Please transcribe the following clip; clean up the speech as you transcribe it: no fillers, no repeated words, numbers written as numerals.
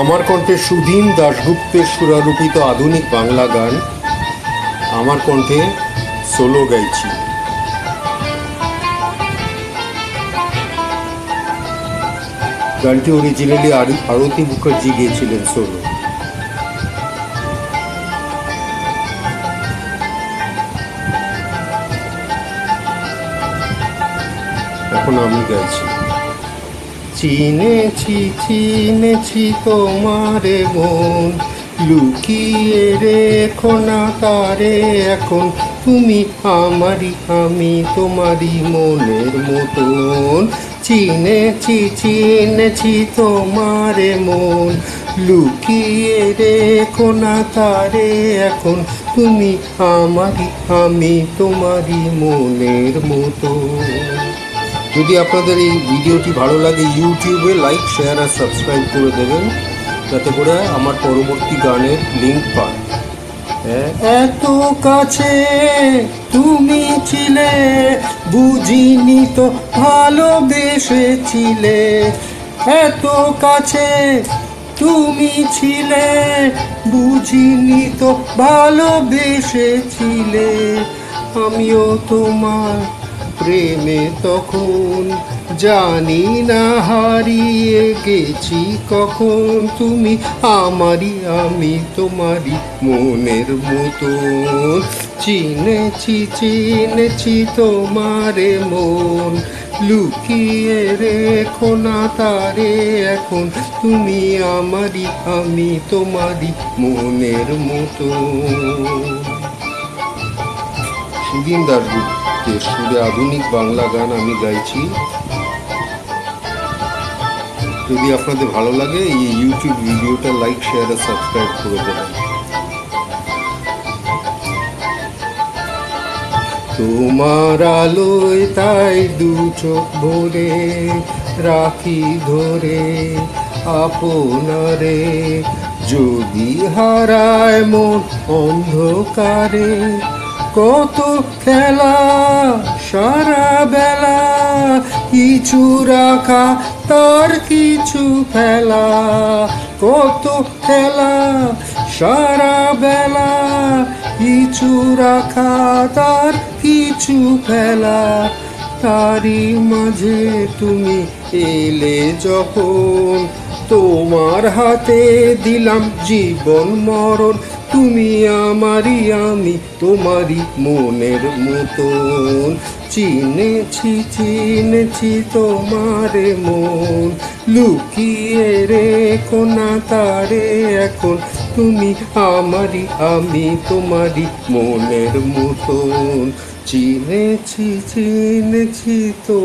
আমার কণ্ঠে সুধীন দাশগুপ্তের সুরারোপিত আধুনিক বাংলা গান আমার কণ্ঠে সোলো গাইছি। গানটি অরিজিনালি আরতি মুখার্জি গেয়েছিলেন সোলো। এখন আমি গাইছি। চিনেছি তোমারে মন, লুকিয়ে রেখো না তারে এখন, তুমি আমারই আমি তোমারই মনের মতন। চিনেছি তোমারে মন, লুকিয়ে রেখো না তারে এখন, তুমি আমারই আমি তোমারই মনের মতন। যদি আপনাদের এই ভিডিওটি ভালো লাগে ইউটিউবে লাইক, শেয়ার আর সাবস্ক্রাইব করে দেবেন, যাতে করে আমার পরবর্তী গানের লিঙ্ক পান। এত কাছে তুমি ছিলে, বুঝিনি তো ভালোবেসেছিলে। এত কাছে তুমি ছিলে, বুঝিনি তো ভালোবেসেছিলে। আমিও তোমার প্রেমে তখন জানি না হারিয়ে গেছি কখন, তুমি আমারই আমি তোমারই মনের মতন। চিনেছি তোমারে মন, লুকিয়ে রেখো না তারে এখন, তুমি আমারই আমি তোমারই মনের মতন। সুধীন দাশগুপ্তের সুরে আধুনিক বাংলা গান আমি গাইছি। যদি আপনাদের ভালো লাগে এই ইউটিউব ভিডিওটা লাইক, শেয়ার আর সাবস্ক্রাইব করে দেবেন। তোমার আলোয় তাই দু চোখ ভরে রাখি ধরে আপনারে, যদি হারায় মন অন্ধকারে। কত খেলা সারা বেলা, কিছু রাখা তার কিছু ফেলা। কত খেলা সারা বেলা, কিছু রাখা তার কিছু ফেলা। তারই মাঝে তুমি এলে যখন, তোমার হাতে দিলাম জীবন মরণ, তুমি আমারই আমি তোমারই মনের মতন। চিনেছি তোমারে মন, লুকিয়ে রেখো না তারে এখন, তুমি আমারই আমি তোমারই মনের মতন। চিনেছি তো।